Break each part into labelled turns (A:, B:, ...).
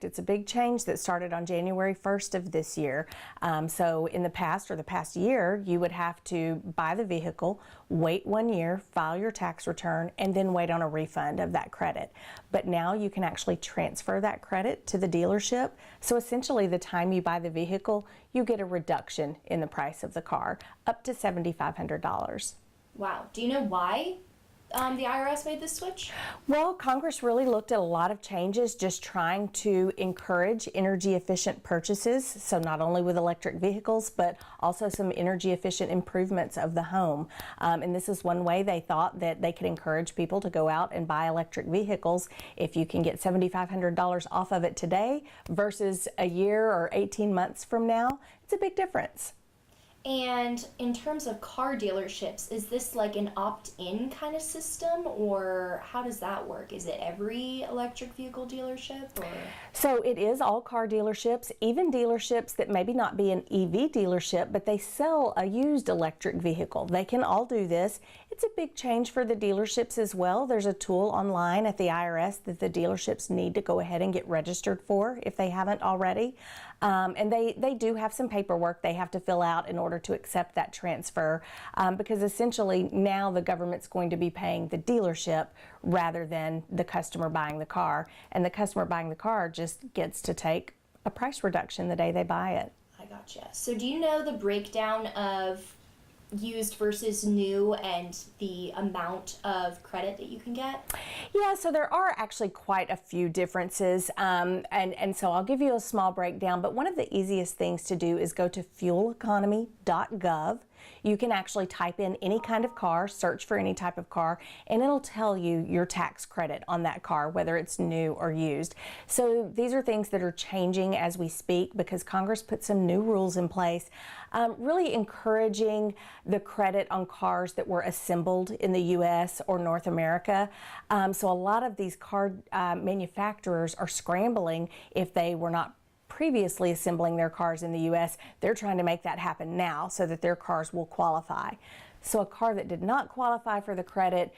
A: It's a big change that started on January 1st of this year. So in the past year, you would have to buy the vehicle, wait 1 year, file your tax return, and then wait on a refund of that credit. But now you can actually transfer that credit to the dealership. So essentially the time you buy the vehicle, you get a reduction in the price of the car, up to $7,500.
B: Wow. Do you know why the IRS made this switch?
A: Well, Congress really looked at a lot of changes, just trying to encourage energy efficient purchases. So not only with electric vehicles, but also some energy efficient improvements of the home. And this is one way they thought that they could encourage people to go out and buy electric vehicles. If you can get $7,500 off of it today versus a year or 18 months from now, it's a big difference.
B: And in terms of car dealerships, is this like an opt-in kind of system, or how does that work? Is it every electric vehicle dealership? Or?
A: So it is all car dealerships, even dealerships that maybe not be an EV dealership, but they sell a used electric vehicle. They can all do this. It's a big change for the dealerships as well. There's a tool online at the IRS that the dealerships need to go ahead and get registered for if they haven't already. And they do have some paperwork they have to fill out in order to accept that transfer, because essentially now the government's going to be paying the dealership rather than the customer buying the car, and the customer buying the car just gets to take a price reduction the day they buy it.
B: I gotcha. So do you know the breakdown of used versus new and the amount of credit that you can get?
A: Yeah, so there are actually quite a few differences, and so I'll give you a small breakdown, but one of the easiest things to do is go to fueleconomy.gov. You can actually type in any kind of car, search for any type of car, and it'll tell you your tax credit on that car, whether it's new or used. So these are things that are changing as we speak because Congress put some new rules in place, really encouraging the credit on cars that were assembled in the U.S. or North America. So a lot of these car manufacturers are scrambling if they were not previously assembling their cars in the U.S. They're trying to make that happen now so that their cars will qualify. So a car that did not qualify for the credit,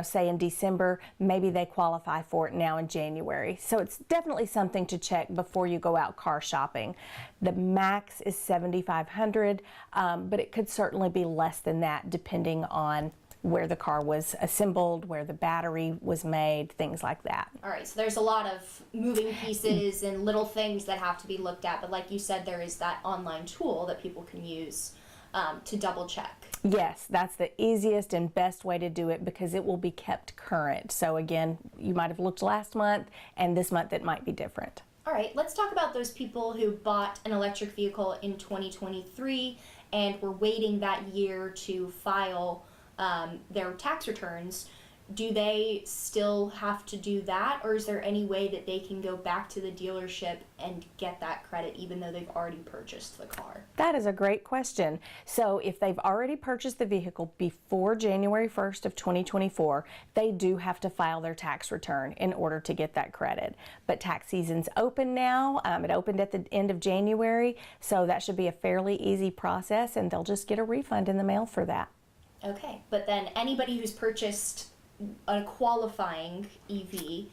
A: say in December, maybe they qualify for it now in January. So it's definitely something to check before you go out car shopping. The max is $7,500, but it could certainly be less than that depending on where the car was assembled, where the battery was made, things like that.
B: All right, so there's a lot of moving pieces and little things that have to be looked at, but like you said, there is that online tool that people can use to double check.
A: Yes, that's the easiest and best way to do it because it will be kept current. So again, you might have looked last month and this month it might be different.
B: All right, let's talk about those people who bought an electric vehicle in 2023 and were waiting that year to file their tax returns. Do they still have to do that, or is there any way that they can go back to the dealership and get that credit even though they've already purchased the car?
A: That is a great question. So if they've already purchased the vehicle before January 1st of 2024, they do have to file their tax return in order to get that credit. But tax season's open now. It opened at the end of January, so that should be a fairly easy process, and they'll just get a refund in the mail for that.
B: Okay, but then anybody who's purchased a qualifying EV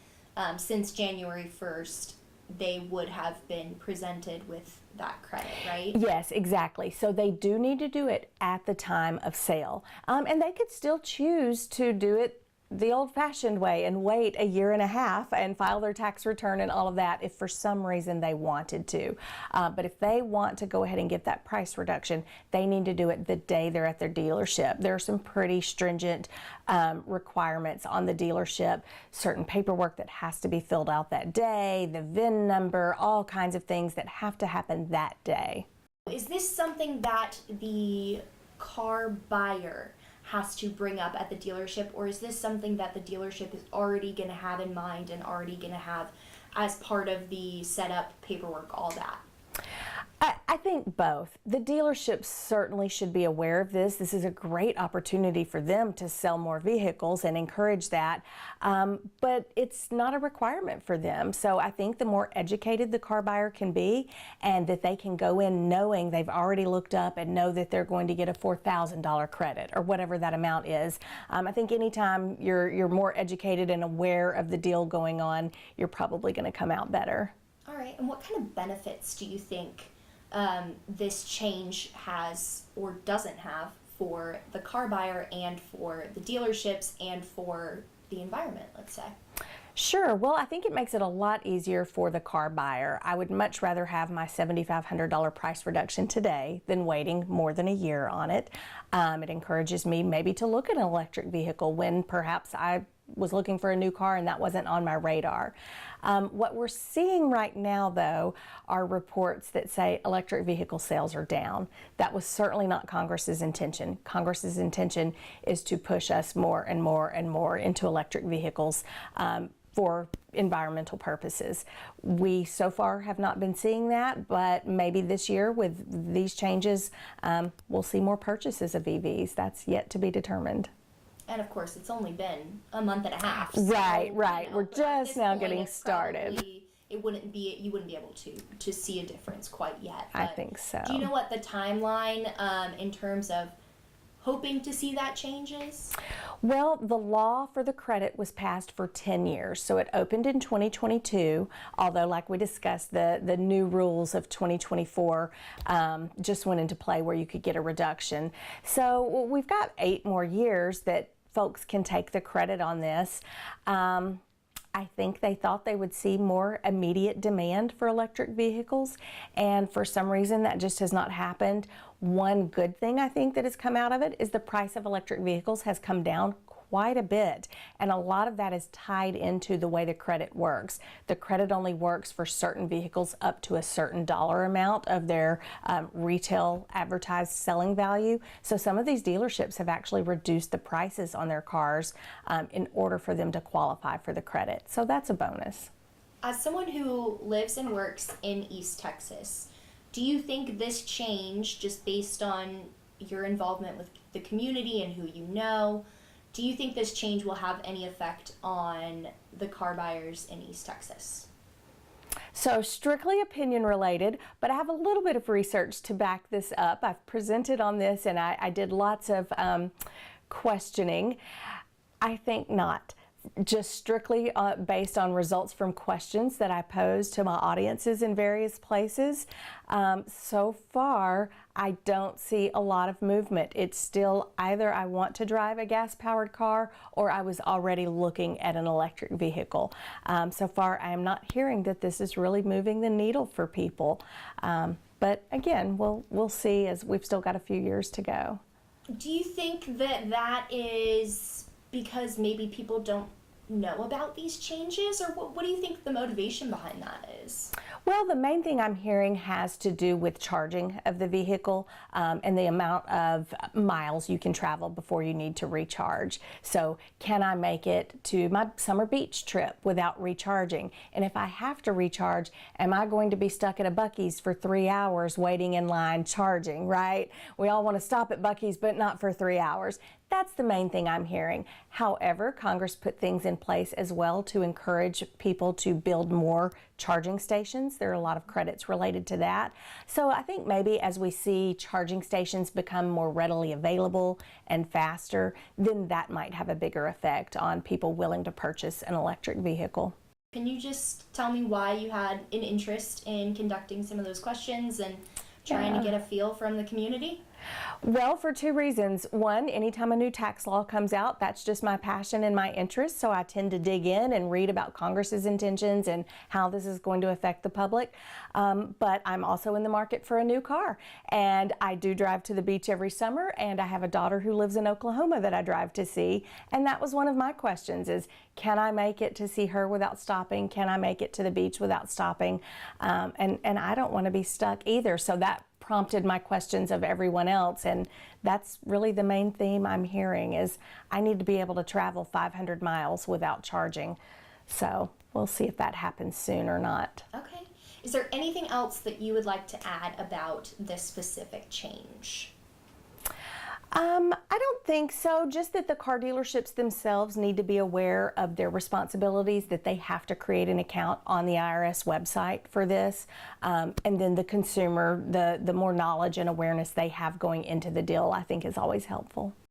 B: since January 1st, they would have been presented with that credit, right?
A: Yes, exactly. So they do need to do it at the time of sale. And they could still choose to do it the old-fashioned way and wait a year and a half and file their tax return and all of that if for some reason they wanted to. But if they want to go ahead and get that price reduction, they need to do it the day they're at their dealership. There are some pretty stringent requirements on the dealership, certain paperwork that has to be filled out that day, the VIN number, all kinds of things that have to happen that day.
B: Is this something that the car buyer has to bring up at the dealership, or is this something that the dealership is already going to have in mind and already going to have as part of the setup, paperwork, all that?
A: I think both. The dealerships certainly should be aware of this. This is a great opportunity for them to sell more vehicles and encourage that, but it's not a requirement for them. So I think the more educated the car buyer can be and that they can go in knowing they've already looked up and know that they're going to get a $4,000 credit or whatever that amount is. I think anytime you're more educated and aware of the deal going on, you're probably going to come out better.
B: All right, and what kind of benefits do you think this change has or doesn't have for the car buyer and for the dealerships and for the environment, let's say?
A: Sure. Well, I think it makes it a lot easier for the car buyer. I would much rather have my $7,500 price reduction today than waiting more than a year on it. It encourages me maybe to look at an electric vehicle when perhaps I was looking for a new car and that wasn't on my radar. What we're seeing right now, though, are reports that say electric vehicle sales are down. That was certainly not Congress's intention. Congress's intention is to push us more and more and more into electric vehicles for environmental purposes. We so far have not been seeing that, but maybe this year with these changes, we'll see more purchases of EVs. That's yet to be determined.
B: And of course, it's only been a month and a half.
A: Right, right.
B: You know,
A: We're just now getting
B: it's
A: started.
B: probably, you wouldn't be able to see a difference quite yet.
A: I
B: But
A: think so.
B: do you know what the timeline in terms of hoping to see that changes?
A: Well, the law for the credit was passed for 10 years, so it opened in 2022, although like we discussed, the new rules of 2024 just went into play where you could get a reduction. So we've got 8 more years that folks can take the credit on this. I think they thought they would see more immediate demand for electric vehicles, and for some reason that just has not happened. One good thing I think that has come out of it is the price of electric vehicles has come down quite a bit, and a lot of that is tied into the way the credit works. The credit only works for certain vehicles up to a certain dollar amount of their retail advertised selling value. So some of these dealerships have actually reduced the prices on their cars in order for them to qualify for the credit. So that's a bonus.
B: As someone who lives and works in East Texas, do you think this change, just based on your involvement with the community and who you know, do you think this change will have any effect on the car buyers in East Texas?
A: So strictly opinion related, but I have a little bit of research to back this up. I've presented on this and I did lots of questioning. I think not. Just strictly based on results from questions that I posed to my audiences in various places. So far, I don't see a lot of movement. It's still either I want to drive a gas-powered car or I was already looking at an electric vehicle. So far, I am not hearing that this is really moving the needle for people. But again, we'll see, as we've still got a few years to go.
B: Do you think that that is because maybe people don't know about these changes, or what do you think the motivation behind that is?
A: Well, the main thing I'm hearing has to do with charging of the vehicle and the amount of miles you can travel before you need to recharge. So can I make it to my summer beach trip without recharging? And if I have to recharge, am I going to be stuck at a Buc-ee's for 3 hours waiting in line charging, right? We all want to stop at Buc-ee's, but not for 3 hours. That's the main thing I'm hearing. However, Congress put things in place as well to encourage people to build more charging stations. There are a lot of credits related to that. So I think maybe as we see charging stations become more readily available and faster, then that might have a bigger effect on people willing to purchase an electric vehicle.
B: Can you just tell me why you had an interest in conducting some of those questions and trying to get a feel from the community?
A: Well, for 2 reasons. One, anytime a new tax law comes out, that's just my passion and my interest, so I tend to dig in and read about Congress's intentions and how this is going to affect the public. But I'm also in the market for a new car, and I do drive to the beach every summer, and I have a daughter who lives in Oklahoma that I drive to see, and that was one of my questions is, can I make it to see her without stopping? Can I make it to the beach without stopping? And I don't want to be stuck either, so that prompted my questions of everyone else, and that's really the main theme I'm hearing is I need to be able to travel 500 miles without charging. So we'll see if that happens soon or not.
B: Okay. Is there anything else that you would like to add about this specific change?
A: I don't think so, just that the car dealerships themselves need to be aware of their responsibilities, that they have to create an account on the IRS website for this, and then the consumer, the more knowledge and awareness they have going into the deal, I think is always helpful.